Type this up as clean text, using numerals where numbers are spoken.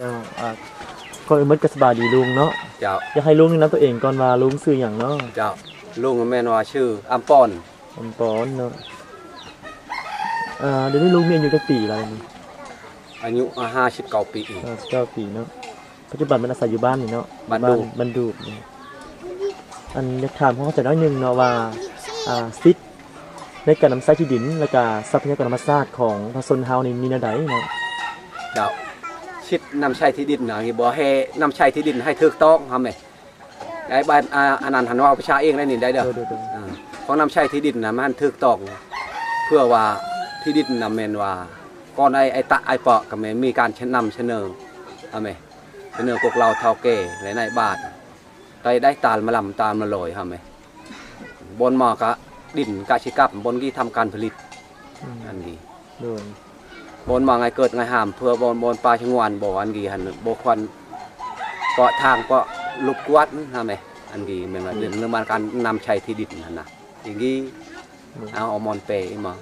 อ่าก่อนอื่นมันก็สบายดีลุงเนาะเจ้าอยากให้ลุงแนะนำตัวเองก่อนว่าลุงชื่อหยังเนาะเจ้าลุงแม่นว่าชื่ออัมปอนผมปอนเนาะเดี๋ยวนี้ลุงมีอายุจักปีแล้วนี่อายุ59 ปี9ปีเนาะปัจจุบันมันอาศัยอยู่บ้านนี่เนาะบ้านดูปบ้านดูปนี่อันอยากถามเขาจะน้อยหนึงเนาะว่าสิทธิ์ในการนำใช้ที่ดินและก็ทรัพยากรธรรมชาติของประชาชนเฮานี่มีแนวใดเนาะเจ้าชิดนำใช้ที่ดินนะบ่ให้นำใช้ที่ดินให้ถูกต้องทำไมได้บ้านอันนั้นหันว่าประชาเองได้นี่ได้เด้อของนำใช้ที่ดินนะมันถูกต้องเพื่อว่าที่ดินนะแม่นว่าก่อนไอ้ตะไอ้เปาะก็แม่มีการนำเสนอทำไมเสนอพวกเราเท่าแก่และในบ้านได้ตาลมาลำตาลมาลอยทำไมบนหมอกะดินกะชิกับบนที่ทำการผลิตอันนี้บนมาไงเกิดไงห้ามเพื่อบนปลาชงวนบ่อันกีหันบ่ควันเกาะทางเกาะลุกวัดทำไมอันกีเป็นว่าเรื่องการนำใช้ที่ดินนั่นนะอย่างนี้เอามอนเปย์มา